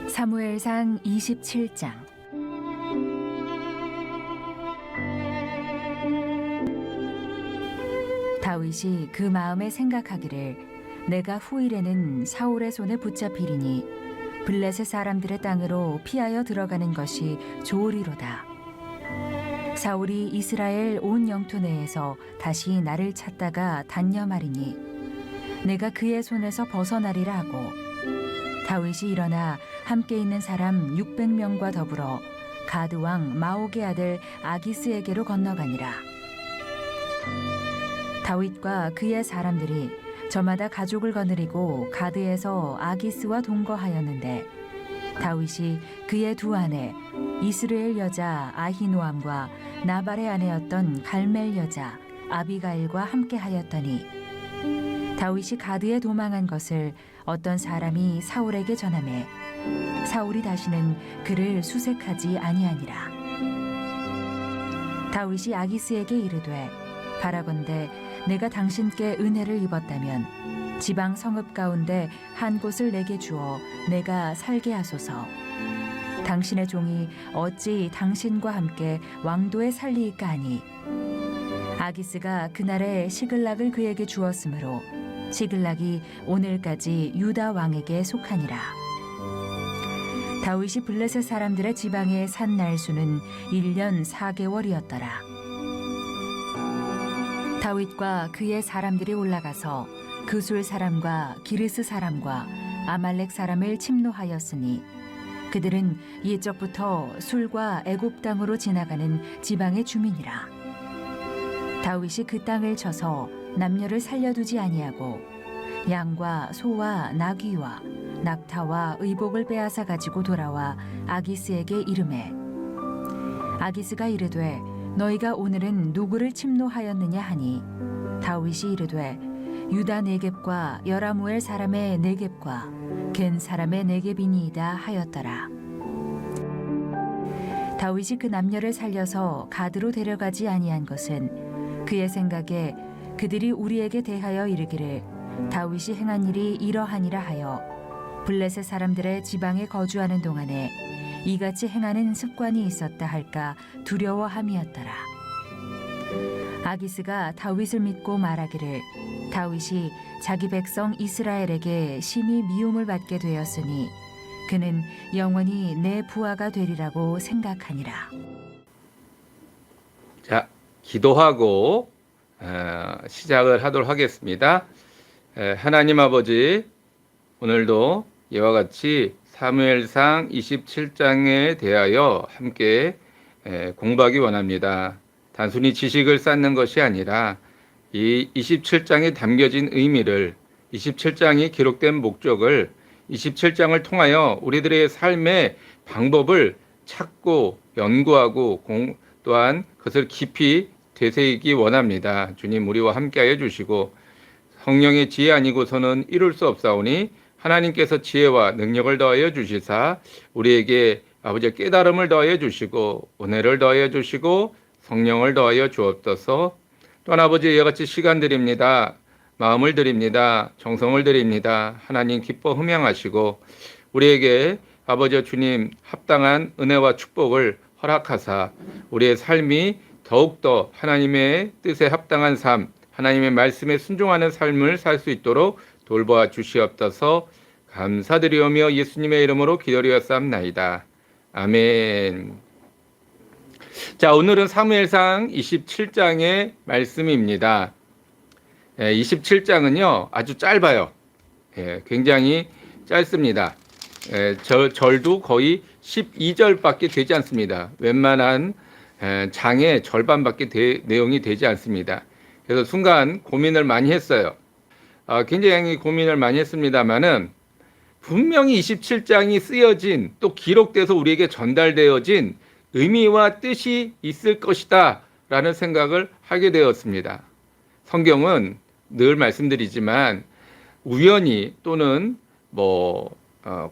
사무엘상 27장. 다윗이 그 마음에 생각하기를 내가 후일에는 사울의 손에 붙잡히리니 블레셋 사람들의 땅으로 피하여 들어가는 것이 좋으리로다. 사울이 이스라엘 온 영토 내에서 다시 나를 찾다가 단념하리니 내가 그의 손에서 벗어나리라 하고, 다윗이 일어나 함께 있는 사람 600명과 더불어 가드 왕 마옥의 아들 아기스에게로 건너가니라. 다윗과 그의 사람들이 저마다 가족을 거느리고 가드에서 아기스와 동거하였는데, 다윗이 그의 두 아내 이스라엘 여자 아히노암과 나발의 아내였던 갈멜 여자 아비가일과 함께 하였더니, 다윗이 가드에 도망한 것을 어떤 사람이 사울에게 전하매 사울이 다시는 그를 수색하지 아니하니라. 다윗이 아기스에게 이르되 바라건대 내가 당신께 은혜를 입었다면 지방 성읍 가운데 한 곳을 내게 주어 내가 살게 하소서. 당신의 종이 어찌 당신과 함께 왕도에 살리이까 하니, 아기스가 그날에 시글락을 그에게 주었으므로 시글락이 오늘까지 유다 왕에게 속하니라. 다윗이 블레셋 사람들의 지방에 산 날수는 1년 4개월이었더라. 다윗과 그의 사람들이 올라가서 그술 사람과 기르스 사람과 아말렉 사람을 침노하였으니 그들은 옛적부터 술과 애굽 땅으로 지나가는 지방의 주민이라. 다윗이 그 땅을 쳐서 남녀를 살려두지 아니하고 양과 소와 나귀와 낙타와 의복을 빼앗아 가지고 돌아와 아기스에게 이르매, 아기스가 이르되 너희가 오늘은 누구를 침노하였느냐 하니, 다윗이 이르되 유다 네겝과 여라무엘 사람의 네겝과 겐 사람의 네겝이니이다 하였더라. 다윗이 그 남녀를 살려서 가드로 데려가지 아니한 것은 그의 생각에 그들이 우리에게 대하여 이르기를 다윗이 행한 일이 이러하니라 하여 블레셋 사람들의 지방에 거주하는 동안에 이같이 행하는 습관이 있었다 할까 두려워함이었더라. 아기스가 다윗을 믿고 말하기를 다윗이 자기 백성 이스라엘에게 심히 미움을 받게 되었으니 그는 영원히 내 부하가 되리라고 생각하니라. 자, 기도하고 시작을 하도록 하겠습니다. 하나님 아버지, 오늘도 이와 같이 사무엘상 27장에 대하여 함께 공부하기 원합니다. 단순히 지식을 쌓는 것이 아니라 이 27장에 담겨진 의미를, 27장이 기록된 목적을 27장을 통하여 우리들의 삶의 방법을 찾고 연구하고 또한 그것을 깊이 되새기기 원합니다. 주님, 우리와 함께하여 주시고 성령의 지혜 아니고서는 이룰 수 없사오니 하나님께서 지혜와 능력을 더하여 주시사 우리에게 아버지 깨달음을 더하여 주시고 은혜를 더하여 주시고 성령을 더하여 주옵소서. 또한 아버지, 이와 같이 시간 드립니다. 마음을 드립니다. 정성을 드립니다. 하나님 기뻐 흠양하시고 우리에게 아버지 주님 합당한 은혜와 축복을 허락하사 우리의 삶이 더욱더 하나님의 뜻에 합당한 삶, 하나님의 말씀에 순종하는 삶을 살 수 있도록 돌보아 주시옵소서. 감사드리오며 예수님의 이름으로 기도하옵나이다. 아멘. 자, 오늘은 사무엘상 27장의 말씀입니다. 27장은요 아주 짧아요. 굉장히 짧습니다. 절도 거의 12절밖에 되지 않습니다. 웬만한 장의 절반밖에 내용이 되지 않습니다. 그래서 순간 고민을 많이 했어요. 굉장히 고민을 많이 했습니다만은 분명히 27장이 쓰여진 또 기록돼서 우리에게 전달되어진 의미와 뜻이 있을 것이다 라는 생각을 하게 되었습니다. 성경은 늘 말씀드리지만 우연히 또는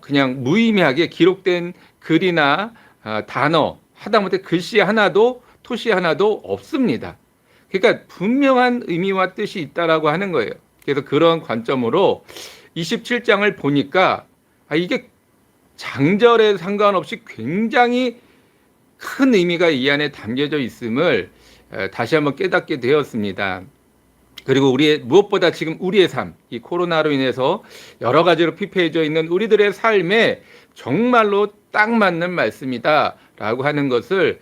그냥 무의미하게 기록된 글이나 단어, 하다못해 글씨 하나도 토시 하나도 없습니다. 그러니까 분명한 의미와 뜻이 있다라고 하는 거예요. 그래서 그런 관점으로 27장을 보니까 이게 장절에 상관없이 굉장히 큰 의미가 이 안에 담겨져 있음을 다시 한번 깨닫게 되었습니다. 그리고 무엇보다 지금 우리의 삶, 이 코로나로 인해서 여러 가지로 피폐해져 있는 우리들의 삶에 정말로 딱 맞는 말씀이다라고 하는 것을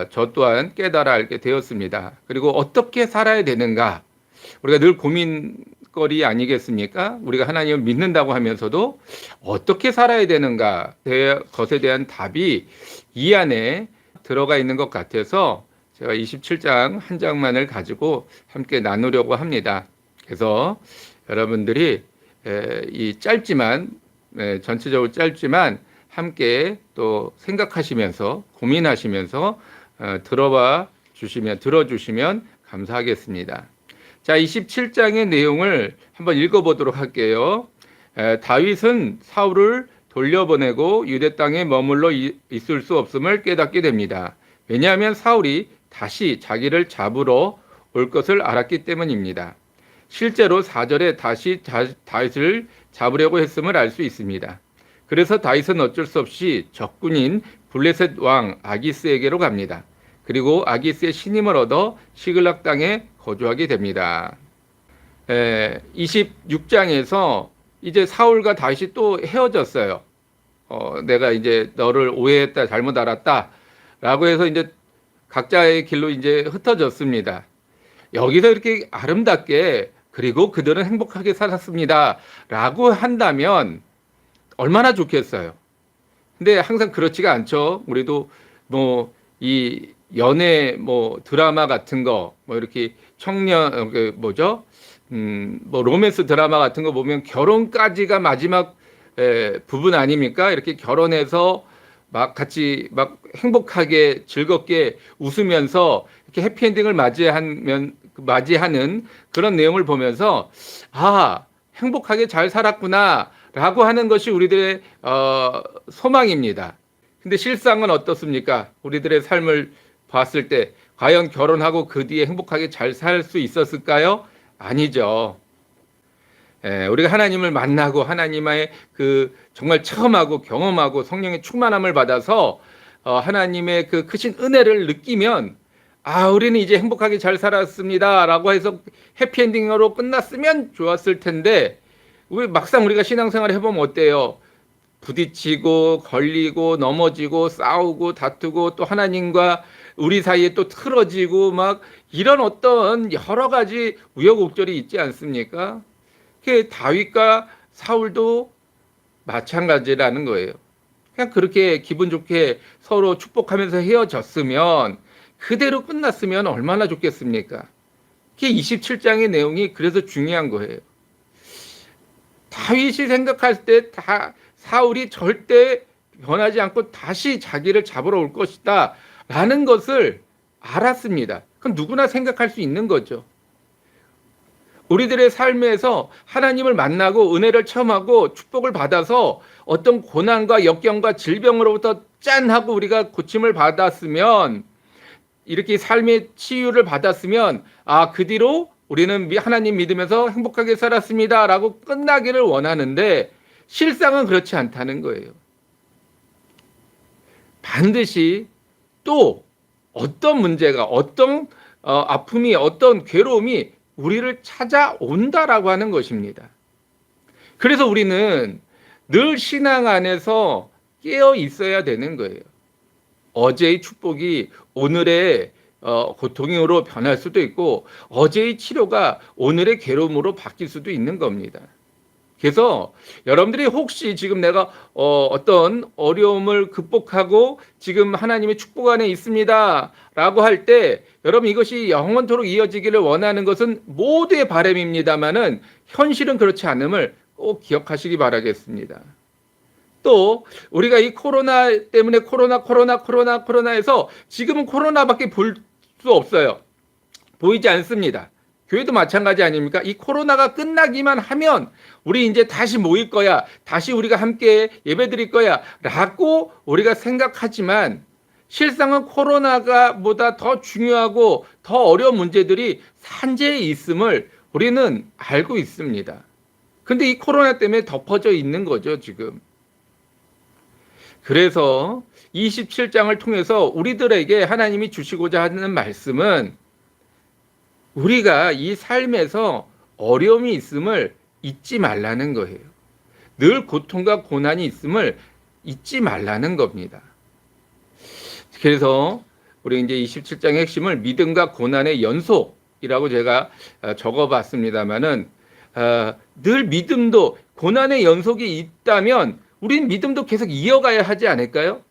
저 또한 깨달아 알게 되었습니다. 그리고 어떻게 살아야 되는가? 우리가 늘 고민거리 아니겠습니까? 우리가 하나님을 믿는다고 하면서도 어떻게 살아야 되는가? 것에 대한 답이 이 안에 들어가 있는 것 같아서 제가 27장 한 장만을 가지고 함께 나누려고 합니다. 그래서 여러분들이 이 짧지만 전체적으로 짧지만 함께 또 생각하시면서 고민하시면서 들어주시면 감사하겠습니다. 자, 27장의 내용을 한번 읽어보도록 할게요. 다윗은 사울을 돌려보내고 유대 땅에 머물러 있을 수 없음을 깨닫게 됩니다. 왜냐하면 사울이 다시 자기를 잡으러 올 것을 알았기 때문입니다. 실제로 4절에 다시 다윗을 잡으려고 했음을 알 수 있습니다. 그래서 다윗은 어쩔 수 없이 적군인 블레셋 왕 아기스에게로 갑니다. 그리고 아기스의 신임을 얻어 시글락 땅에 거주하게 됩니다. 26장에서 이제 사울과 다윗이 또 헤어졌어요. 내가 이제 너를 오해했다, 잘못 알았다 라고 해서 이제 각자의 길로 이제 흩어졌습니다. 여기서 이렇게 아름답게 그리고 그들은 행복하게 살았습니다 라고 한다면 얼마나 좋겠어요. 근데 항상 그렇지가 않죠. 우리도 이 연애 드라마 같은 거 이렇게 청년 로맨스 드라마 같은 거 보면 결혼까지가 마지막 부분 아닙니까? 이렇게 결혼해서 같이 행복하게 즐겁게 웃으면서 이렇게 해피엔딩을 맞이하는 그런 내용을 보면서 행복하게 잘 살았구나라고 하는 것이 우리들의 소망입니다. 근데 실상은 어떻습니까? 우리들의 삶을 봤을 때 과연 결혼하고 그 뒤에 행복하게 잘 살 수 있었을까요? 아니죠. 우리가 하나님을 만나고 하나님의 정말 처음하고 경험하고 성령의 충만함을 받아서 하나님의 그 크신 은혜를 느끼면 우리는 이제 행복하게 잘 살았습니다 라고 해서 해피엔딩으로 끝났으면 좋았을 텐데 막상 우리가 신앙생활을 해보면 어때요? 부딪히고 걸리고 넘어지고 싸우고 다투고 또 하나님과 우리 사이에 또 틀어지고 이런 어떤 여러 가지 우여곡절이 있지 않습니까? 다윗과 사울도 마찬가지라는 거예요. 그냥 그렇게 기분 좋게 서로 축복하면서 헤어졌으면 그대로 끝났으면 얼마나 좋겠습니까? 그게 27장의 내용이 그래서 중요한 거예요. 다윗이 생각할 때 사울이 절대 변하지 않고 다시 자기를 잡으러 올 것이다 라는 것을 알았습니다. 그럼 누구나 생각할 수 있는 거죠. 우리들의 삶에서 하나님을 만나고 은혜를 체험하고 축복을 받아서 어떤 고난과 역경과 질병으로부터 짠 하고 우리가 고침을 받았으면 이렇게 삶의 치유를 받았으면 그 뒤로 우리는 하나님 믿으면서 행복하게 살았습니다 라고 끝나기를 원하는데 실상은 그렇지 않다는 거예요. 반드시 또 어떤 문제가 어떤 아픔이 어떤 괴로움이 우리를 찾아온다라고 하는 것입니다. 그래서 우리는 늘 신앙 안에서 깨어 있어야 되는 거예요. 어제의 축복이 오늘의 고통으로 변할 수도 있고 어제의 치료가 오늘의 괴로움으로 바뀔 수도 있는 겁니다. 그래서 여러분들이 혹시 지금 내가 어떤 어려움을 극복하고 지금 하나님의 축복 안에 있습니다 라고 할 때 여러분 이것이 영원토록 이어지기를 원하는 것은 모두의 바람입니다만은 현실은 그렇지 않음을 꼭 기억하시기 바라겠습니다. 또 우리가 이 코로나 때문에 코로나에서 지금은 코로나밖에 볼 수 없어요. 보이지 않습니다. 교회도 마찬가지 아닙니까? 이 코로나가 끝나기만 하면 우리 이제 다시 모일 거야. 다시 우리가 함께 예배드릴 거야. 라고 우리가 생각하지만 실상은 코로나가 보다 더 중요하고 더 어려운 문제들이 산재에 있음을 우리는 알고 있습니다. 근데 이 코로나 때문에 덮어져 있는 거죠, 지금. 그래서 27장을 통해서 우리들에게 하나님이 주시고자 하는 말씀은 우리가 이 삶에서 어려움이 있음을 잊지 말라는 거예요. 늘 고통과 고난이 있음을 잊지 말라는 겁니다. 그래서 우리 이제 27장의 핵심을 믿음과 고난의 연속이라고 제가 적어봤습니다만은 늘 믿음도 고난의 연속이 있다면 우린 믿음도 계속 이어가야 하지 않을까요?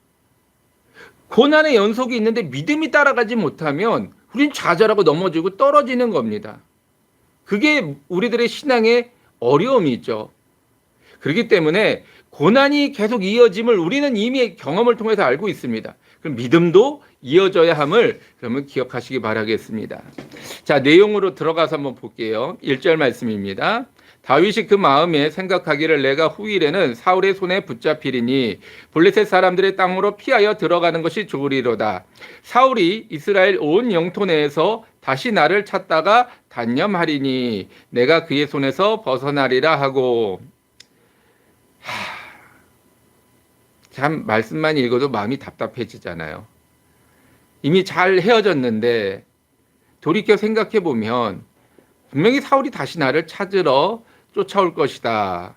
고난의 연속이 있는데 믿음이 따라가지 못하면 우린 좌절하고 넘어지고 떨어지는 겁니다. 그게 우리들의 신앙의 어려움이죠. 그렇기 때문에 고난이 계속 이어짐을 우리는 이미 경험을 통해서 알고 있습니다. 그럼 믿음도 이어져야 함을 그러면 기억하시기 바라겠습니다. 자, 내용으로 들어가서 한번 볼게요. 1절 말씀입니다. 다윗이 그 마음에 생각하기를 내가 후일에는 사울의 손에 붙잡히리니 블레셋 사람들의 땅으로 피하여 들어가는 것이 좋으리로다. 사울이 이스라엘 온 영토 내에서 다시 나를 찾다가 단념하리니 내가 그의 손에서 벗어나리라 하고. 참 말씀만 읽어도 마음이 답답해지잖아요. 이미 잘 헤어졌는데 돌이켜 생각해 보면 분명히 사울이 다시 나를 찾으러 쫓아올 것이다.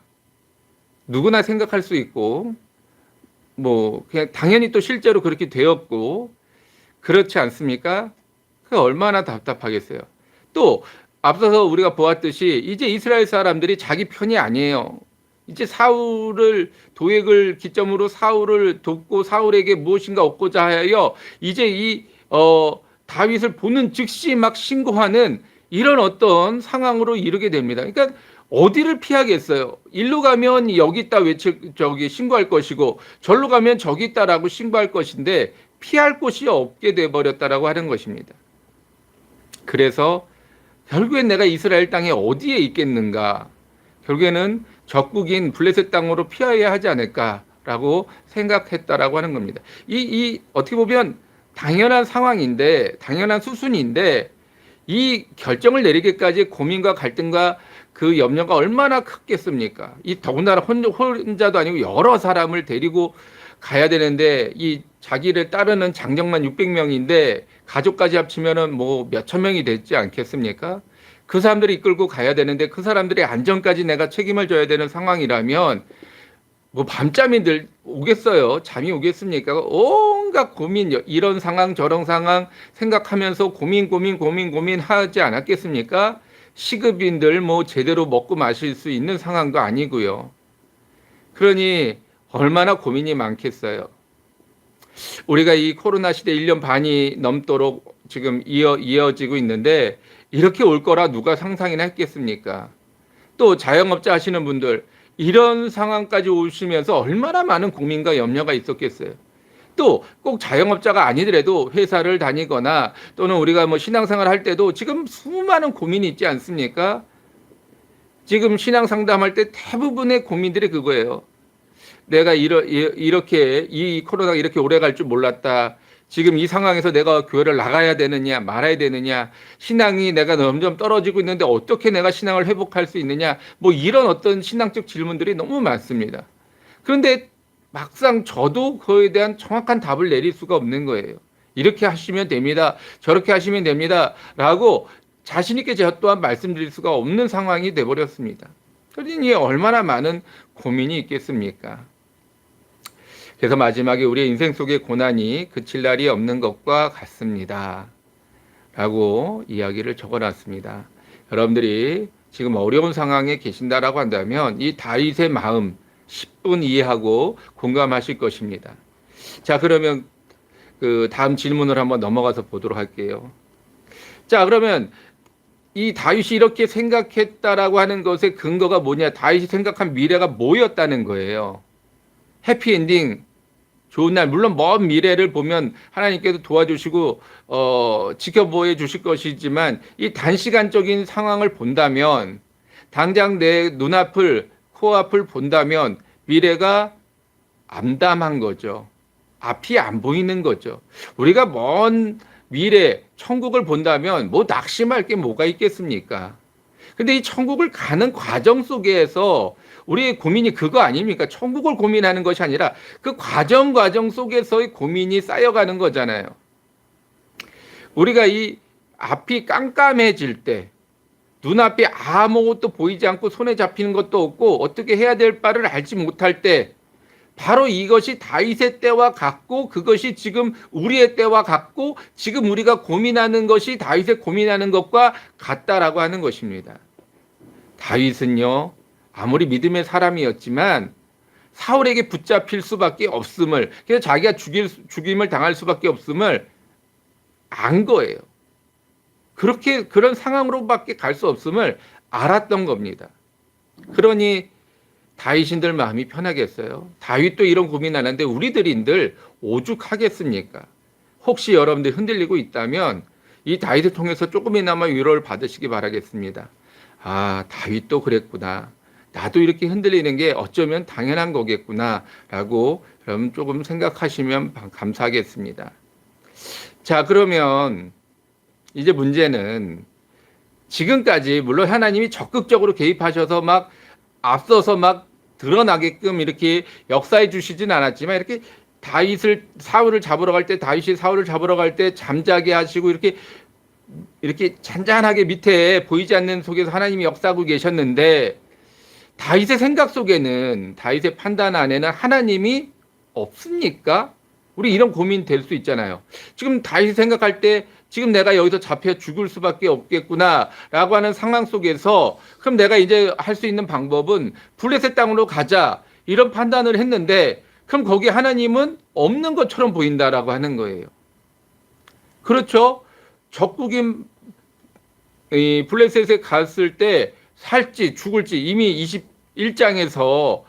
누구나 생각할 수 있고 뭐 그냥 당연히 또 실제로 그렇게 되었고 그렇지 않습니까? 그 얼마나 답답하겠어요. 또 앞서서 우리가 보았듯이 이제 이스라엘 사람들이 자기 편이 아니에요. 이제 사울을 도액을 기점으로 사울을 돕고 사울에게 무엇인가 얻고자 하여 이제 이 다윗을 보는 즉시 막 신고하는 이런 어떤 상황으로 이르게 됩니다. 그러니까 어디를 피하겠어요? 일로 가면 여기 있다 신고할 것이고 절로 가면 저기 있다라고 신고할 것인데 피할 곳이 없게 돼 버렸다라고 하는 것입니다. 그래서 결국엔 내가 이스라엘 땅에 어디에 있겠는가? 결국에는 적국인 블레셋 땅으로 피하여야 하지 않을까라고 생각했다라고 하는 겁니다. 이 어떻게 보면 당연한 상황인데 당연한 수순인데 이 결정을 내리기까지 고민과 갈등과 그 염려가 얼마나 컸겠습니까? 이 더군다나 혼자도 아니고 여러 사람을 데리고 가야 되는데 이 자기를 따르는 장정만 600명인데 가족까지 합치면은 뭐 몇천 명이 됐지 않겠습니까? 그 사람들이 이끌고 가야 되는데 그 사람들의 안전까지 내가 책임을 져야 되는 상황이라면 뭐 밤잠이 오겠어요? 잠이 오겠습니까? 온갖 고민, 이런 상황 저런 상황 생각하면서 고민 하지 않았겠습니까? 시급인들 뭐 제대로 먹고 마실 수 있는 상황도 아니고요. 그러니 얼마나 고민이 많겠어요. 우리가 이 코로나 시대 1년 반이 넘도록 지금 이어지고 있는데 이렇게 올 거라 누가 상상이나 했겠습니까? 또 자영업자 하시는 분들 이런 상황까지 오시면서 얼마나 많은 고민과 염려가 있었겠어요. 또 꼭 자영업자가 아니더라도 회사를 다니거나 또는 우리가 뭐 신앙생활 할 때도 지금 수많은 고민이 있지 않습니까? 지금 신앙 상담할 때 대부분의 고민들이 그거예요. 내가 이렇게 이 코로나가 이렇게 오래 갈 줄 몰랐다. 지금 이 상황에서 내가 교회를 나가야 되느냐 말아야 되느냐, 신앙이 내가 점점 떨어지고 있는데 어떻게 내가 신앙을 회복할 수 있느냐, 뭐 이런 어떤 신앙적 질문들이 너무 많습니다. 그런데 막상 저도 그에 대한 정확한 답을 내릴 수가 없는 거예요. 이렇게 하시면 됩니다, 저렇게 하시면 됩니다 라고 자신 있게 저 또한 말씀드릴 수가 없는 상황이 돼버렸습니다. 그러니 얼마나 많은 고민이 있겠습니까? 그래서 마지막에 우리의 인생 속의 고난이 그칠 날이 없는 것과 같습니다 라고 이야기를 적어놨습니다. 여러분들이 지금 어려운 상황에 계신다라고 한다면 이 다윗의 마음 10분 이해하고 공감하실 것입니다. 자, 그러면 그 다음 질문을 한번 넘어가서 보도록 할게요. 자, 그러면 이 다윗이 이렇게 생각했다라고 하는 것의 근거가 뭐냐? 다윗이 생각한 미래가 뭐였다는 거예요. 해피엔딩, 좋은 날, 물론 먼 미래를 보면 하나님께서 도와주시고 지켜보여 주실 것이지만 이 단시간적인 상황을 본다면, 당장 내 눈앞을, 코앞을 본다면 미래가 암담한 거죠. 앞이 안 보이는 거죠. 우리가 먼 미래 천국을 본다면 뭐 낙심할 게 뭐가 있겠습니까? 근데 이 천국을 가는 과정 속에서 우리의 고민이 그거 아닙니까? 천국을 고민하는 것이 아니라 그 과정 속에서의 고민이 쌓여가는 거잖아요. 우리가 이 앞이 깜깜해질 때, 눈앞에 아무것도 보이지 않고 손에 잡히는 것도 없고 어떻게 해야 될 바를 알지 못할 때, 바로 이것이 다윗의 때와 같고, 그것이 지금 우리의 때와 같고, 지금 우리가 고민하는 것이 다윗의 고민하는 것과 같다라고 하는 것입니다. 다윗은요, 아무리 믿음의 사람이었지만 사울에게 붙잡힐 수밖에 없음을, 그래서 자기가 죽임을 당할 수밖에 없음을 안 거예요. 그런 상황으로밖에 갈 수 없음을 알았던 겁니다. 그러니 다윗인들 마음이 편하겠어요? 다윗도 이런 고민 안 하는데 우리들인들 오죽하겠습니까? 혹시 여러분들 흔들리고 있다면 이 다윗을 통해서 조금이나마 위로를 받으시기 바라겠습니다. 아, 다윗도 그랬구나. 나도 이렇게 흔들리는 게 어쩌면 당연한 거겠구나 라고 여러분 조금 생각하시면 감사하겠습니다. 자, 그러면 이제 문제는, 지금까지 물론 하나님이 적극적으로 개입하셔서 막 앞서서 막 드러나게끔 이렇게 역사해 주시진 않았지만, 이렇게 사울을 잡으러 갈 때, 다윗이 사울을 잡으러 갈 때 잠자게 하시고 이렇게 잔잔하게 밑에 보이지 않는 속에서 하나님이 역사하고 계셨는데, 다윗의 생각 속에는, 다윗의 판단 안에는 하나님이 없습니까? 우리 이런 고민 될 수 있잖아요. 지금 다윗이 생각할 때 지금 내가 여기서 잡혀 죽을 수밖에 없겠구나 라고 하는 상황 속에서, 그럼 내가 이제 할 수 있는 방법은 블레셋 땅으로 가자, 이런 판단을 했는데, 그럼 거기 하나님은 없는 것처럼 보인다라고 하는 거예요. 그렇죠? 적국인 이 블레셋에 갔을 때 살지 죽을지 이미 21장에서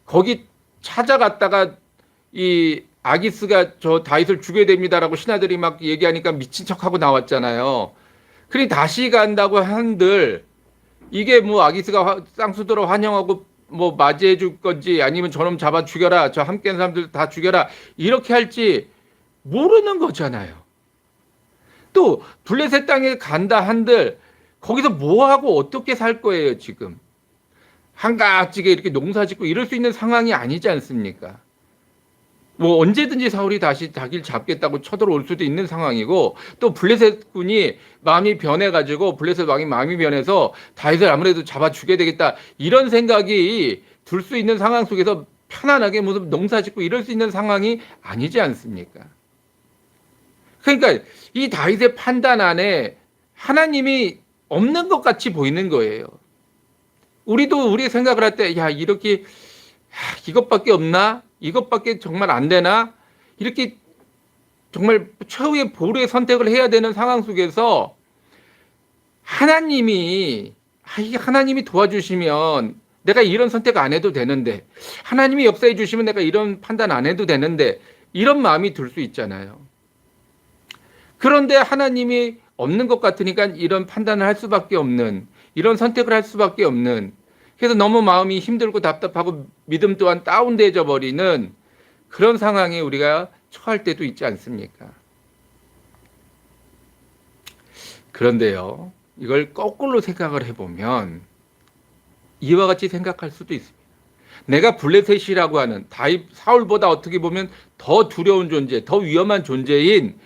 거기 찾아갔다가 이 아기스가 저 다윗을 죽여야 됩니다라고 신하들이 막 얘기하니까 미친 척하고 나왔잖아요. 그러니 다시 간다고 한들 이게 뭐 아기스가 쌍수들어 환영하고 뭐 맞이해 줄 건지, 아니면 저놈 잡아 죽여라, 저 함께 있는 사람들 다 죽여라, 이렇게 할지 모르는 거잖아요. 또 블레셋 땅에 간다 한들 거기서 뭐 하고 어떻게 살 거예요? 지금 한가지게 이렇게 농사 짓고 이럴 수 있는 상황이 아니지 않습니까? 뭐 언제든지 사울이 다시 자기를 잡겠다고 쳐들어올 수도 있는 상황이고, 또 블레셋 군이 마음이 변해가지고, 블레셋 왕이 마음이 변해서 다윗을 아무래도 잡아 죽여야 되겠다, 이런 생각이 들 수 있는 상황 속에서 편안하게 무슨 농사 짓고 이럴 수 있는 상황이 아니지 않습니까? 그러니까 이 다윗의 판단 안에 하나님이 없는 것 같이 보이는 거예요. 우리도 우리 생각을 할 때, 야, 이렇게 이것밖에 없나? 이것밖에 정말 안 되나? 이렇게 정말 최후의 보루의 선택을 해야 되는 상황 속에서 하나님이 도와주시면 내가 이런 선택 안 해도 되는데, 하나님이 역사해 주시면 내가 이런 판단 안 해도 되는데, 이런 마음이 들 수 있잖아요. 그런데 하나님이 없는 것 같으니까 이런 판단을 할 수밖에 없는, 이런 선택을 할 수밖에 없는, 그래서 너무 마음이 힘들고 답답하고 믿음 또한 다운되어 버리는 그런 상황에 우리가 처할 때도 있지 않습니까? 그런데요, 이걸 거꾸로 생각을 해보면 이와 같이 생각할 수도 있습니다. 내가 블레셋이라고 하는 사울보다 어떻게 보면 더 두려운 존재, 더 위험한 존재인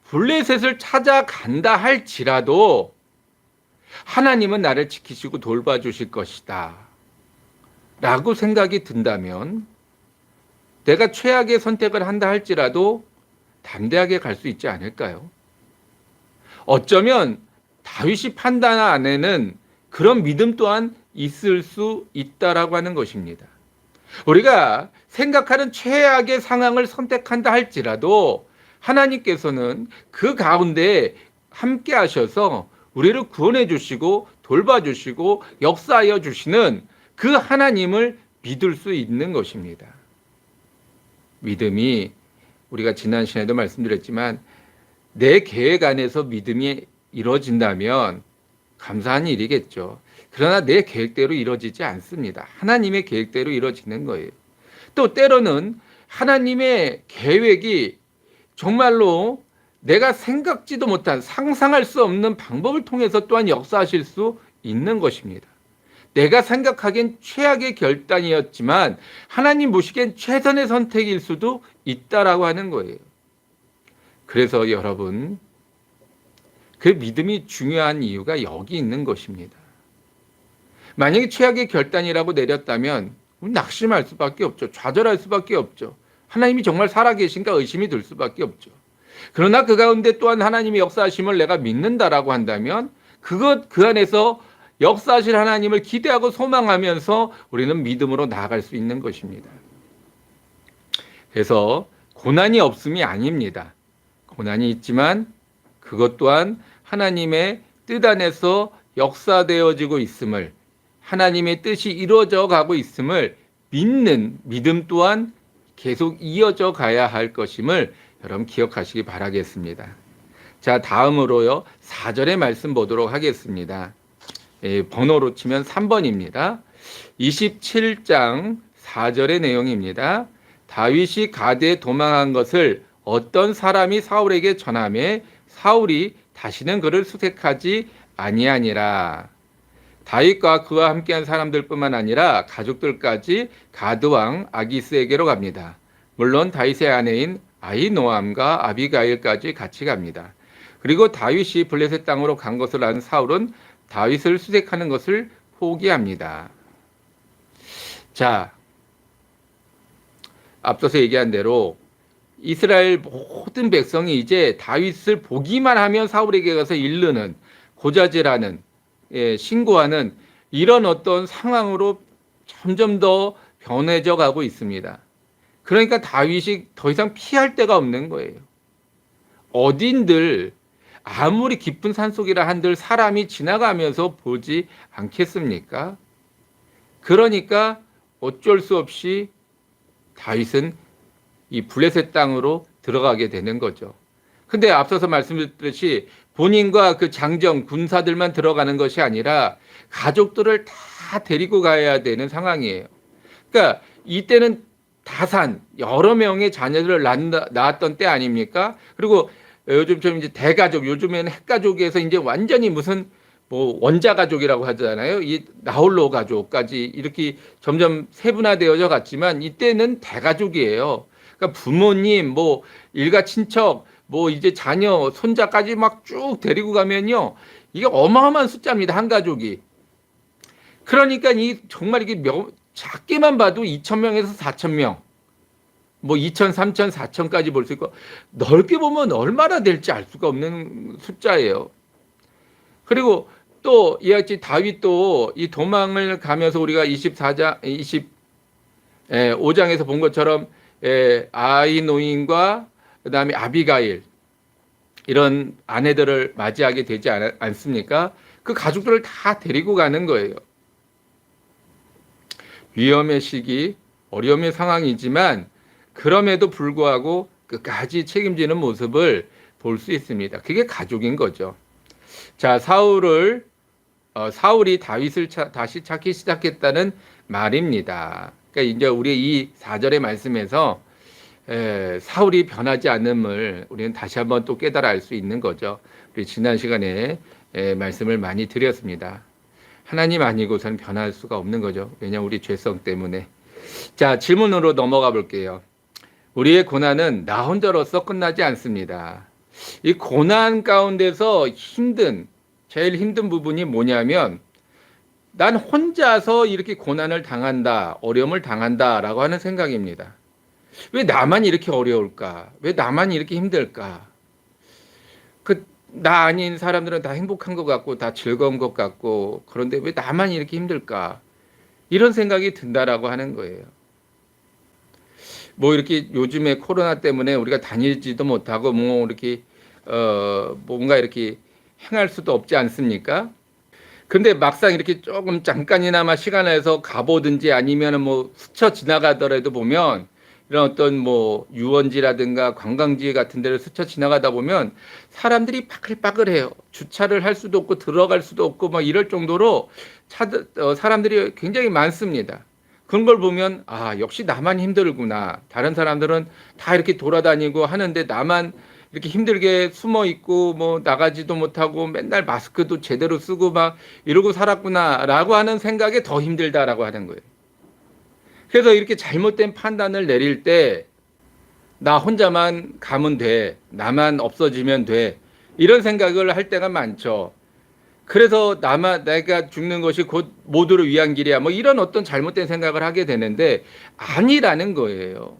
블레셋을 찾아간다 할지라도 하나님은 나를 지키시고 돌봐주실 것이다 라고 생각이 든다면, 내가 최악의 선택을 한다 할지라도 담대하게 갈 수 있지 않을까요? 어쩌면 다윗이 판단 안에는 그런 믿음 또한 있을 수 있다라고 하는 것입니다. 우리가 생각하는 최악의 상황을 선택한다 할지라도 하나님께서는 그 가운데 함께 하셔서 우리를 구원해 주시고 돌봐주시고 역사하여 주시는 그 하나님을 믿을 수 있는 것입니다. 믿음이 우리가 지난 시간에도 말씀드렸지만 내 계획 안에서 믿음이 이루어진다면 감사한 일이겠죠. 그러나 내 계획대로 이루어지지 않습니다. 하나님의 계획대로 이루어지는 거예요. 또 때로는 하나님의 계획이 정말로 내가 생각지도 못한 상상할 수 없는 방법을 통해서 또한 역사하실 수 있는 것입니다. 내가 생각하기엔 최악의 결단이었지만 하나님 보시기엔 최선의 선택일 수도 있다라고 하는 거예요. 그래서 여러분, 그 믿음이 중요한 이유가 여기 있는 것입니다. 만약에 최악의 결단이라고 내렸다면 낙심할 수밖에 없죠. 좌절할 수밖에 없죠. 하나님이 정말 살아계신가 의심이 들 수밖에 없죠. 그러나 그 가운데 또한 하나님의 역사하심을 내가 믿는다라고 한다면 그 안에서 역사하실 하나님을 기대하고 소망하면서 우리는 믿음으로 나아갈 수 있는 것입니다. 그래서 고난이 없음이 아닙니다. 고난이 있지만 그것 또한 하나님의 뜻 안에서 역사되어지고 있음을, 하나님의 뜻이 이루어져 가고 있음을 믿는 믿음 또한 계속 이어져 가야 할 것임을 여러분 기억하시기 바라겠습니다. 자, 다음으로요, 4절의 말씀 보도록 하겠습니다. 번호로 치면 3번입니다. 27장 4절의 내용입니다. 다윗이 가드에 도망한 것을 어떤 사람이 사울에게 전하매 사울이 다시는 그를 수색하지 아니하니라. 다윗과 그와 함께한 사람들뿐만 아니라 가족들까지 가드왕 아기스에게로 갑니다. 물론 다윗의 아내인 아히노암과 아비가일까지 같이 갑니다. 그리고 다윗이 블레셋 땅으로 간 것을 안 사울은 다윗을 수색하는 것을 포기합니다. 자, 앞서서 얘기한 대로 이스라엘 모든 백성이 이제 다윗을 보기만 하면 사울에게 가서 이르는, 고자질하는, 신고하는 이런 어떤 상황으로 점점 더 변해져 가고 있습니다. 그러니까 다윗이 더 이상 피할 데가 없는 거예요. 어딘들 아무리 깊은 산속이라 한들 사람이 지나가면서 보지 않겠습니까? 그러니까 어쩔 수 없이 다윗은 이 블레셋 땅으로 들어가게 되는 거죠. 근데 앞서서 말씀드렸듯이 본인과 그 장정, 군사들만 들어가는 것이 아니라 가족들을 다 데리고 가야 되는 상황이에요. 그러니까 이때는 다산, 여러 명의 자녀들을 낳았던 때 아닙니까? 그리고 요즘처럼 이제 대가족, 요즘에는 핵가족에서 이제 완전히 무슨 뭐 원자 가족이라고 하잖아요. 이 나홀로 가족까지 이렇게 점점 세분화되어져 갔지만 이때는 대가족이에요. 그러니까 부모님, 뭐 일가 친척, 뭐 이제 자녀, 손자까지 막 쭉 데리고 가면요, 이게 어마어마한 숫자입니다. 한 가족이. 그러니까 이 정말 이게 작게만 봐도 2,000명에서 4,000명, 뭐 2,000, 3,000, 4,000까지 볼 수 있고 넓게 보면 얼마나 될지 알 수가 없는 숫자예요. 그리고 또 이같이 다윗도 이 도망을 가면서 우리가 25장에서 본 것처럼 아히노임과 그다음에 아비가일 이런 아내들을 맞이하게 되지 않습니까? 그 가족들을 다 데리고 가는 거예요. 위험의 시기, 어려움의 상황이지만 그럼에도 불구하고 끝까지 책임지는 모습을 볼 수 있습니다. 그게 가족인 거죠. 자, 사울이 다윗을 다시 찾기 시작했다는 말입니다. 그러니까 이제 우리 이 4절의 말씀에서 사울이 변하지 않음을 우리는 다시 한번 또 깨달아 알 수 있는 거죠. 우리 지난 시간에 말씀을 많이 드렸습니다. 하나님 아니고서는 변할 수가 없는 거죠. 왜냐하면 우리 죄성 때문에. 자, 질문으로 넘어가 볼게요. 우리의 고난은 나 혼자로서 끝나지 않습니다. 이 고난 가운데서 제일 힘든 부분이 뭐냐면 난 혼자서 이렇게 고난을 당한다, 어려움을 당한다라고 하는 생각입니다. 왜 나만 이렇게 어려울까? 왜 나만 이렇게 힘들까? 나 아닌 사람들은 다 행복한 것 같고 다 즐거운 것 같고 그런데 왜 나만 이렇게 힘들까? 이런 생각이 든다라고 하는 거예요. 뭐 이렇게 요즘에 코로나 때문에 우리가 다니지도 못하고 뭐 이렇게 뭔가 이렇게 행할 수도 없지 않습니까? 근데 막상 이렇게 조금 잠깐이나마 시간을 내서 가보든지 아니면 뭐 스쳐 지나가더라도 보면 이런 어떤 뭐 유원지라든가 관광지 같은 데를 스쳐 지나가다 보면 사람들이 빠글빠글해요. 주차를 할 수도 없고 들어갈 수도 없고 막 이럴 정도로 사람들이 굉장히 많습니다. 그런 걸 보면 아, 역시 나만 힘들구나. 다른 사람들은 다 이렇게 돌아다니고 하는데 나만 이렇게 힘들게 숨어 있고 뭐 나가지도 못하고 맨날 마스크도 제대로 쓰고 막 이러고 살았구나라고 하는 생각에 더 힘들다라고 하는 거예요. 그래서 이렇게 잘못된 판단을 내릴 때 나 혼자만 가면 돼. 나만 없어지면 돼. 이런 생각을 할 때가 많죠. 그래서 내가 죽는 것이 곧 모두를 위한 길이야. 뭐 이런 어떤 잘못된 생각을 하게 되는데 아니라는 거예요.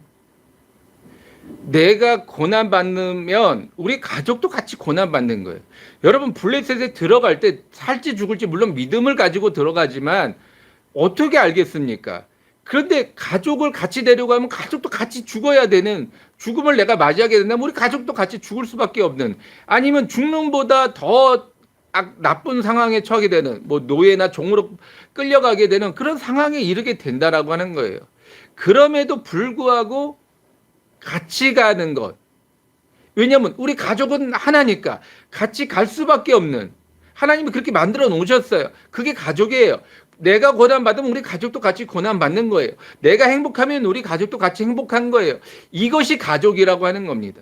내가 고난받으면 우리 가족도 같이 고난받는 거예요. 여러분 블레셋에 들어갈 때 살지 죽을지 물론 믿음을 가지고 들어가지만 어떻게 알겠습니까? 그런데 가족을 같이 데려가면 가족도 같이 죽어야 되는, 죽음을 내가 맞이하게 된다면 우리 가족도 같이 죽을 수밖에 없는, 아니면 죽는보다 더 나쁜 상황에 처하게 되는, 뭐 노예나 종으로 끌려가게 되는 그런 상황에 이르게 된다라고 하는 거예요. 그럼에도 불구하고 같이 가는 것. 왜냐하면 우리 가족은 하나니까 같이 갈 수밖에 없는, 하나님이 그렇게 만들어 놓으셨어요. 그게 가족이에요. 내가 고난받으면 우리 가족도 같이 고난받는 거예요. 내가 행복하면 우리 가족도 같이 행복한 거예요. 이것이 가족이라고 하는 겁니다.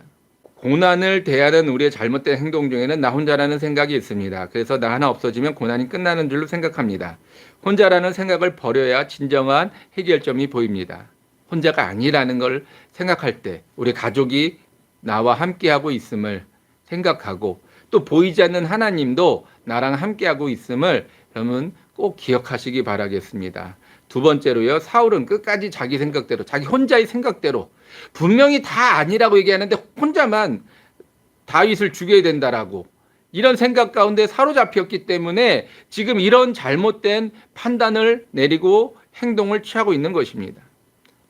고난을 대하는 우리의 잘못된 행동 중에는 나 혼자라는 생각이 있습니다. 그래서 나 하나 없어지면 고난이 끝나는 줄로 생각합니다. 혼자라는 생각을 버려야 진정한 해결점이 보입니다. 혼자가 아니라는 걸 생각할 때 우리 가족이 나와 함께하고 있음을 생각하고 또 보이지 않는 하나님도 나랑 함께하고 있음을 여러분 꼭 기억하시기 바라겠습니다. 두 번째로요. 사울은 끝까지 자기 생각대로, 자기 혼자의 생각대로, 분명히 다 아니라고 얘기하는데 혼자만 다윗을 죽여야 된다라고 이런 생각 가운데 사로잡혔기 때문에 지금 이런 잘못된 판단을 내리고 행동을 취하고 있는 것입니다.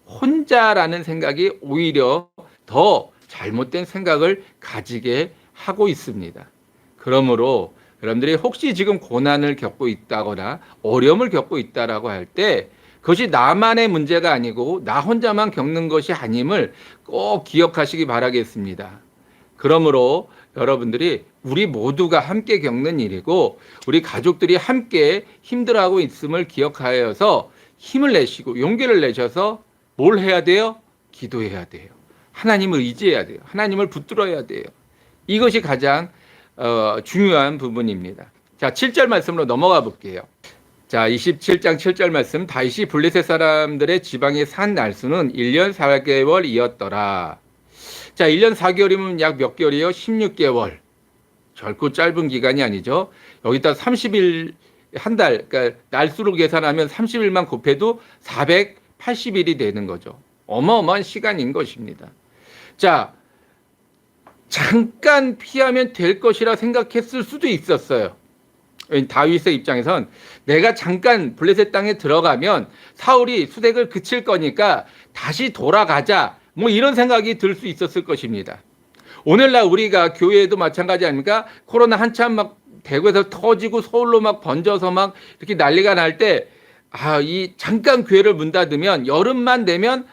혼자라는 생각이 오히려 더 잘못된 생각을 가지게 하고 있습니다. 그러므로 여러분들이 혹시 지금 고난을 겪고 있다거나 어려움을 겪고 있다라고 할 때 그것이 나만의 문제가 아니고 나 혼자만 겪는 것이 아님을 꼭 기억하시기 바라겠습니다. 그러므로 여러분들이 우리 모두가 함께 겪는 일이고 우리 가족들이 함께 힘들어하고 있음을 기억하여서 힘을 내시고 용기를 내셔서 뭘 해야 돼요? 기도해야 돼요. 하나님을 의지해야 돼요. 하나님을 붙들어야 돼요. 이것이 가장 중요한 부분입니다. 자, 7절 말씀으로 넘어가 볼게요. 자, 27장 7절 말씀. 다윗이 블레셋 사람들의 지방에 산 날수는 1년 4개월이었더라. 자, 1년 4개월이면 약 몇 개월이에요? 16개월. 결코 짧은 기간이 아니죠. 여기다 30일, 한 달, 그러니까 날수로 계산하면 30일만 곱해도 480일이 되는 거죠. 어마어마한 시간인 것입니다. 자, 잠깐 피하면 될 것이라 생각했을 수도 있었어요. 다윗의 입장에선 내가 잠깐 블레셋 땅에 들어가면 사울이 수색을 그칠 거니까 다시 돌아가자, 뭐 이런 생각이 들 수 있었을 것입니다. 오늘날 우리가 교회에도 마찬가지 아닙니까? 코로나 한참 막 대구에서 터지고 서울로 막 번져서 막 이렇게 난리가 날 때, 이 잠깐 교회를 문 닫으면 여름만 되면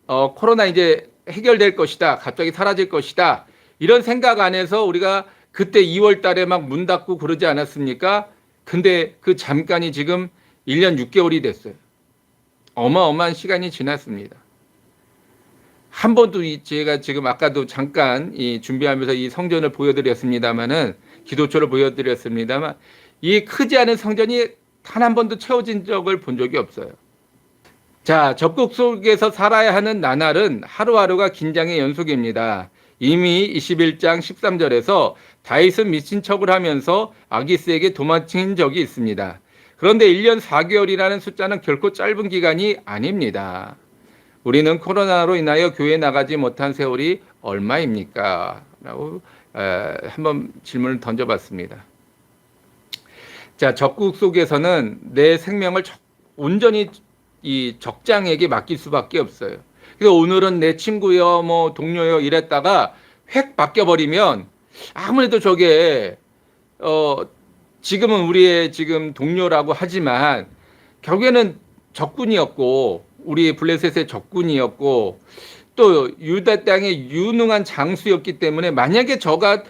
코로나 이제 해결될 것이다, 갑자기 사라질 것이다, 이런 생각 안에서 우리가 그때 2월 달에 막 문 닫고 그러지 않았습니까? 근데 그 잠깐이 지금 1년 6개월이 됐어요. 어마어마한 시간이 지났습니다. 한 번도 제가 지금 아까도 잠깐 준비하면서 이 성전을 보여드렸습니다만은, 기도처를 보여드렸습니다만, 이 크지 않은 성전이 단 한 번도 채워진 적을 본 적이 없어요. 자, 적국 속에서 살아야 하는 나날은 하루하루가 긴장의 연속입니다. 이미 21장 13절에서 다윗은 미친 척을 하면서 아기스에게 도망친 적이 있습니다. 그런데 1년 4개월이라는 숫자는 결코 짧은 기간이 아닙니다. 우리는 코로나로 인하여 교회에 나가지 못한 세월이 얼마입니까? 라고 한번 질문을 던져봤습니다. 자, 적국 속에서는 내 생명을 온전히 이 적장에게 맡길 수밖에 없어요. 그래서 오늘은 내 친구요, 뭐 동료요 이랬다가 획 바뀌어버리면 아무래도 저게 지금은 우리의 지금 동료라고 하지만 결국에는 적군이었고, 우리 블레셋의 적군이었고, 또 유다 땅의 유능한 장수였기 때문에 만약에 저가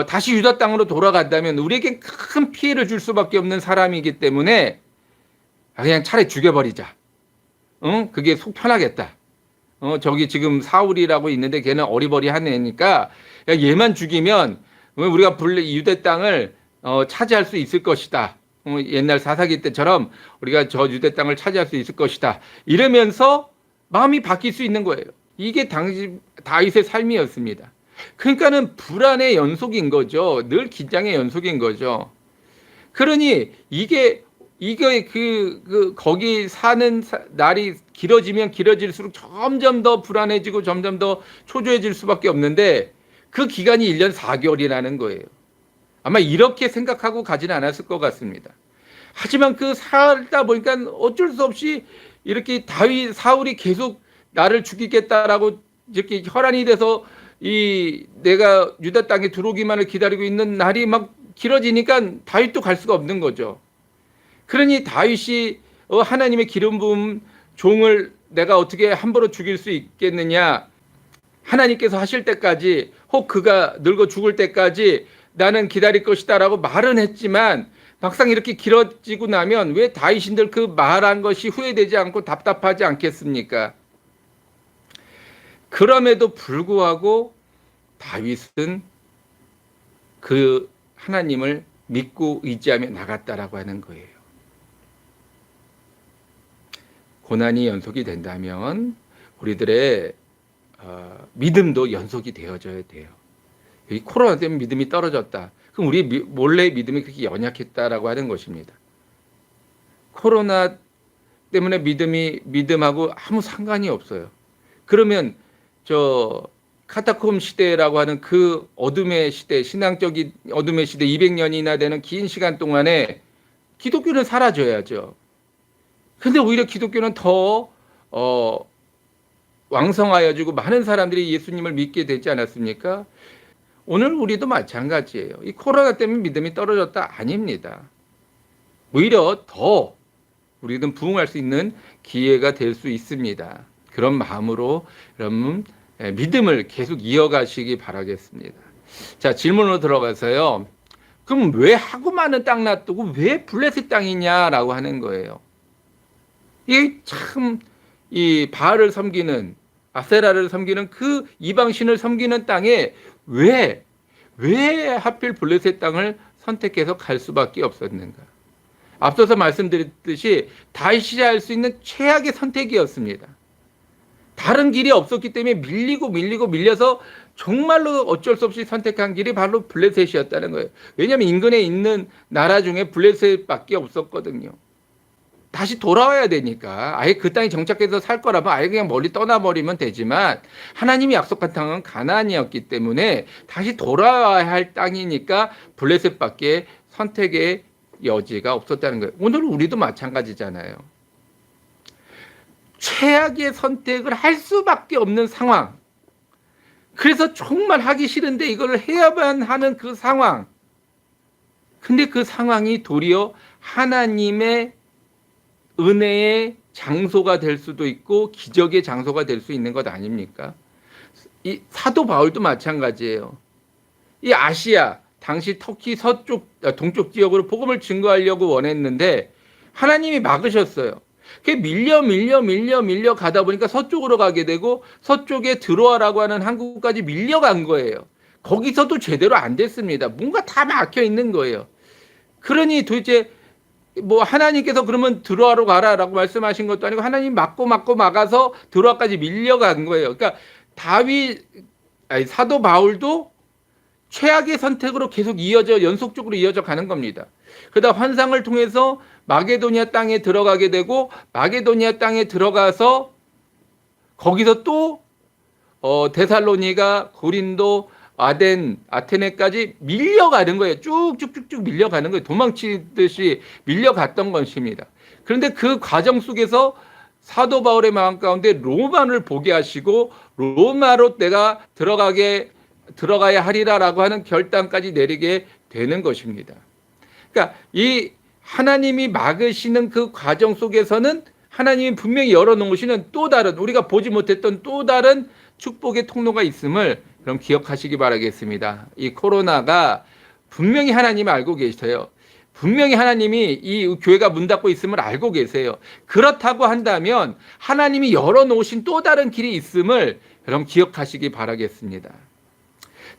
다시 유다 땅으로 돌아간다면 우리에게 큰 피해를 줄 수밖에 없는 사람이기 때문에 그냥 차라리 죽여버리자. 응? 그게 속 편하겠다. 저기 지금 사울이라고 있는데 걔는 어리버리한 애니까 얘만 죽이면 우리가 유대 땅을 차지할 수 있을 것이다. 옛날 사사기 때처럼 우리가 저 유대 땅을 차지할 수 있을 것이다. 이러면서 마음이 바뀔 수 있는 거예요. 이게 당시 다윗의 삶이었습니다. 그러니까는 불안의 연속인 거죠. 늘 긴장의 연속인 거죠. 그러니 이게 거기 사는 날이 길어지면 길어질수록 점점 더 불안해지고 점점 더 초조해질 수밖에 없는데 그 기간이 1년 4개월이라는 거예요. 아마 이렇게 생각하고 가지는 않았을 것 같습니다. 하지만 그 살다 보니까 어쩔 수 없이 이렇게 사울이 계속 나를 죽이겠다라고 이렇게 혈안이 돼서 내가 유다 땅에 들어오기만을 기다리고 있는 날이 막 길어지니까 다윗도 갈 수가 없는 거죠. 그러니 다윗이 하나님의 기름 부음 종을 내가 어떻게 함부로 죽일 수 있겠느냐. 하나님께서 하실 때까지 혹 그가 늙어 죽을 때까지 나는 기다릴 것이다 라고 말은 했지만 막상 이렇게 길어지고 나면 왜 다윗인들 그 말한 것이 후회되지 않고 답답하지 않겠습니까? 그럼에도 불구하고 다윗은 그 하나님을 믿고 의지하며 나갔다라고 하는 거예요. 고난이 연속이 된다면 우리들의 믿음도 연속이 되어져야 돼요. 이 코로나 때문에 믿음이 떨어졌다. 그럼 우리 몰래 믿음이 그렇게 연약했다라고 하는 것입니다. 코로나 때문에 믿음하고 아무 상관이 없어요. 그러면 카타콤 시대라고 하는 그 어둠의 시대, 신앙적인 어둠의 시대 200년이나 되는 긴 시간 동안에 기독교는 사라져야죠. 근데 오히려 기독교는 더 왕성하여지고 많은 사람들이 예수님을 믿게 되지 않았습니까? 오늘 우리도 마찬가지예요. 이 코로나 때문에 믿음이 떨어졌다? 아닙니다. 오히려 더 우리는 부흥할 수 있는 기회가 될 수 있습니다. 그런 마음으로 여러분 믿음을 계속 이어가시기 바라겠습니다. 자, 질문으로 들어가서요. 그럼 왜 하고 많은 땅 놔두고 왜 블레셋 땅이냐라고 하는 거예요. 이게 참 이 바알을 섬기는 아세라를 섬기는 그 이방신을 섬기는 땅에 왜 하필 블레셋 땅을 선택해서 갈 수밖에 없었는가? 앞서서 말씀드렸듯이 다윗이 할 수 있는 최악의 선택이었습니다. 다른 길이 없었기 때문에 밀려서 정말로 어쩔 수 없이 선택한 길이 바로 블레셋이었다는 거예요. 왜냐하면 인근에 있는 나라 중에 블레셋밖에 없었거든요. 다시 돌아와야 되니까 아예 그 땅에 정착해서 살 거라면 아예 그냥 멀리 떠나버리면 되지만 하나님이 약속한 땅은 가나안이었기 때문에 다시 돌아와야 할 땅이니까 블레셋밖에 선택의 여지가 없었다는 거예요. 오늘 우리도 마찬가지잖아요. 최악의 선택을 할 수밖에 없는 상황. 그래서 정말 하기 싫은데 이걸 해야만 하는 그 상황. 근데 그 상황이 도리어 하나님의 은혜의 장소가 될 수도 있고 기적의 장소가 될 수 있는 것 아닙니까? 이 사도 바울도 마찬가지예요. 이 아시아 당시 터키 동쪽 지역으로 복음을 증거하려고 원했는데 하나님이 막으셨어요. 그게 밀려 가다 보니까 서쪽으로 가게 되고 서쪽에 들어와라고 하는 한국까지 밀려간 거예요. 거기서도 제대로 안 됐습니다. 뭔가 다 막혀 있는 거예요. 그러니 도대체 하나님께서 그러면 들어와로 가라라고 말씀하신 것도 아니고 하나님 막아서 들어와까지 밀려간 거예요. 그러니까 사도 바울도 최악의 선택으로 계속 연속적으로 이어져 가는 겁니다. 그러다 환상을 통해서 마게도니아 땅에 들어가게 되고 마게도니아 땅에 들어가서 거기서 또 데살로니가, 고린도, 아테네까지 밀려가는 거예요. 쭉쭉쭉쭉 밀려가는 거예요. 도망치듯이 밀려갔던 것입니다. 그런데 그 과정 속에서 사도 바울의 마음 가운데 로마를 보게 하시고 로마로 내가 들어가야 하리라라고 하는 결단까지 내리게 되는 것입니다. 그러니까 이 하나님이 막으시는 그 과정 속에서는 하나님이 분명히 열어놓으시는 또 다른, 우리가 보지 못했던 또 다른 축복의 통로가 있음을 그럼 기억하시기 바라겠습니다. 이 코로나가 분명히 하나님이 알고 계셔요. 분명히 하나님이 이 교회가 문 닫고 있음을 알고 계세요. 그렇다고 한다면 하나님이 열어놓으신 또 다른 길이 있음을 여러분 기억하시기 바라겠습니다.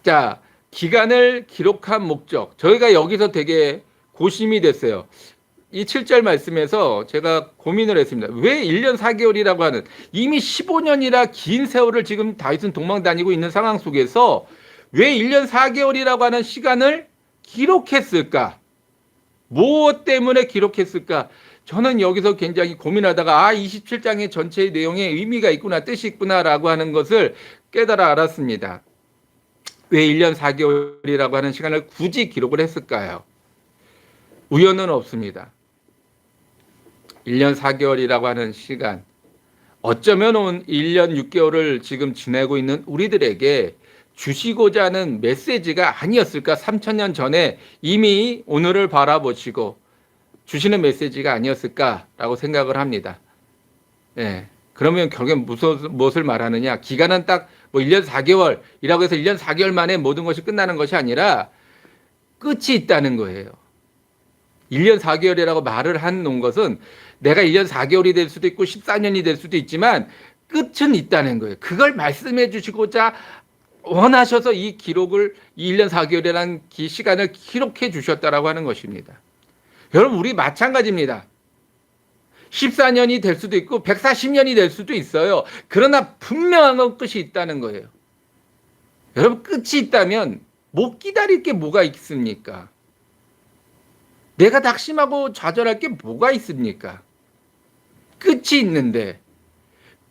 자, 기간을 기록한 목적. 저희가 여기서 되게 고심이 됐어요. 이 7절 말씀에서 제가 고민을 했습니다. 왜 1년 4개월이라고 하는, 이미 15년이라 긴 세월을 지금 다윗은 도망 다니고 있는 상황 속에서 왜 1년 4개월이라고 하는 시간을 기록했을까? 무엇 때문에 기록했을까? 저는 여기서 굉장히 고민하다가 27장의 전체의 내용에 의미가 있구나, 뜻이 있구나라고 하는 것을 깨달아 알았습니다. 왜 1년 4개월이라고 하는 시간을 굳이 기록을 했을까요? 우연은 없습니다. 1년 4개월이라고 하는 시간, 어쩌면 온 1년 6개월을 지금 지내고 있는 우리들에게 주시고자 하는 메시지가 아니었을까? 3000년 전에 이미 오늘을 바라보시고 주시는 메시지가 아니었을까라고 생각을 합니다. 예. 그러면 결국엔 무엇을 말하느냐? 기간은 딱 뭐 1년 4개월이라고 해서 1년 4개월 만에 모든 것이 끝나는 것이 아니라 끝이 있다는 거예요. 1년 4개월이라고 말을 해놓은 것은 내가 1년 4개월이 될 수도 있고 14년이 될 수도 있지만 끝은 있다는 거예요. 그걸 말씀해 주시고자 원하셔서 이 기록을, 이 1년 4개월이라는 시간을 기록해 주셨다라고 하는 것입니다. 여러분, 우리 마찬가지입니다. 14년이 될 수도 있고 140년이 될 수도 있어요. 그러나 분명한 끝이 있다는 거예요. 여러분, 끝이 있다면 못 기다릴 게 뭐가 있습니까? 내가 낙심하고 좌절할 게 뭐가 있습니까? 끝이 있는데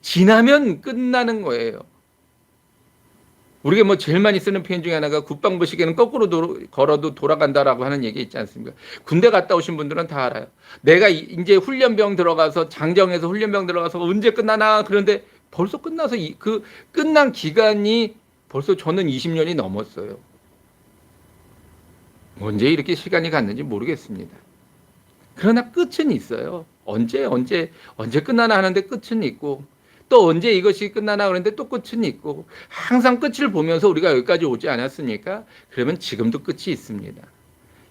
지나면 끝나는 거예요. 우리가 뭐 제일 많이 쓰는 표현 중에 하나가 국방부 시계는 거꾸로 걸어도 돌아간다라고 하는 얘기 있지 않습니까? 군대 갔다 오신 분들은 다 알아요. 내가 이제 훈련병 들어가서, 장정에서 훈련병 들어가서 언제 끝나나, 그런데 벌써 끝나서 그 끝난 기간이 벌써 저는 20년이 넘었어요. 언제 이렇게 시간이 갔는지 모르겠습니다. 그러나 끝은 있어요. 언제 끝나나 하는데 끝은 있고, 또 언제 이것이 끝나나 그러는데 또 끝은 있고, 항상 끝을 보면서 우리가 여기까지 오지 않았습니까? 그러면 지금도 끝이 있습니다.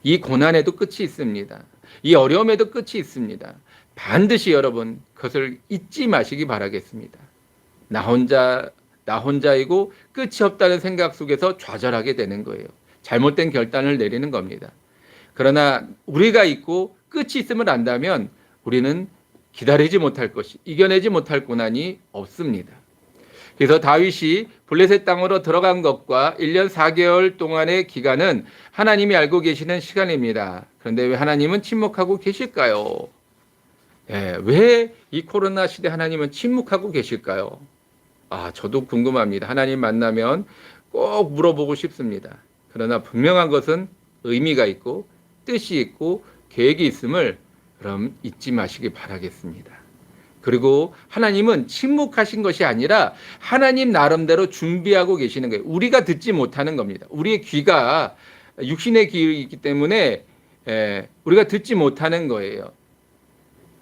이 고난에도 끝이 있습니다. 이 어려움에도 끝이 있습니다. 반드시 여러분 그것을 잊지 마시기 바라겠습니다. 나 혼자이고 끝이 없다는 생각 속에서 좌절하게 되는 거예요. 잘못된 결단을 내리는 겁니다. 그러나 우리가 있고 끝이 있음을 안다면 우리는 기다리지 못할 것이, 이겨내지 못할 고난이 없습니다. 그래서 다윗이 블레셋 땅으로 들어간 것과 1년 4개월 동안의 기간은 하나님이 알고 계시는 시간입니다. 그런데 왜 하나님은 침묵하고 계실까요? 왜 이 코로나 시대 하나님은 침묵하고 계실까요? 저도 궁금합니다. 하나님 만나면 꼭 물어보고 싶습니다. 그러나 분명한 것은 의미가 있고 뜻이 있고 계획이 있음을 그럼 잊지 마시기 바라겠습니다. 그리고 하나님은 침묵하신 것이 아니라 하나님 나름대로 준비하고 계시는 거예요. 우리가 듣지 못하는 겁니다. 우리의 귀가 육신의 귀이기 때문에 우리가 듣지 못하는 거예요.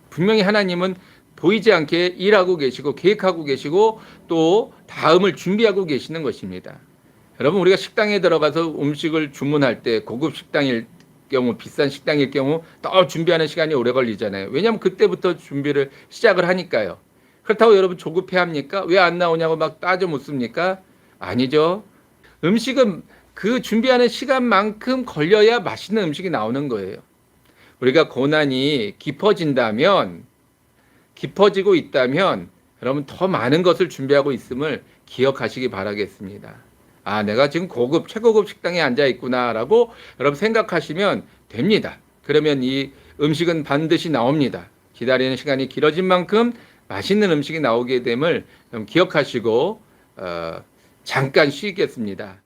분명히 하나님은 보이지 않게 일하고 계시고 계획하고 계시고 또 다음을 준비하고 계시는 것입니다. 여러분, 우리가 식당에 들어가서 음식을 주문할 때 고급 식당일 경우, 비싼 식당일 경우 더 준비하는 시간이 오래 걸리잖아요. 왜냐하면 그때부터 준비를 시작을 하니까요. 그렇다고 여러분 조급해합니까? 왜 안 나오냐고 막 따져 묻습니까? 아니죠. 음식은 그 준비하는 시간만큼 걸려야 맛있는 음식이 나오는 거예요. 우리가 고난이 깊어지고 있다면 여러분 더 많은 것을 준비하고 있음을 기억하시기 바라겠습니다. 내가 지금 최고급 식당에 앉아 있구나라고 여러분 생각하시면 됩니다. 그러면 이 음식은 반드시 나옵니다. 기다리는 시간이 길어진 만큼 맛있는 음식이 나오게 됨을 기억하시고 잠깐 쉬겠습니다.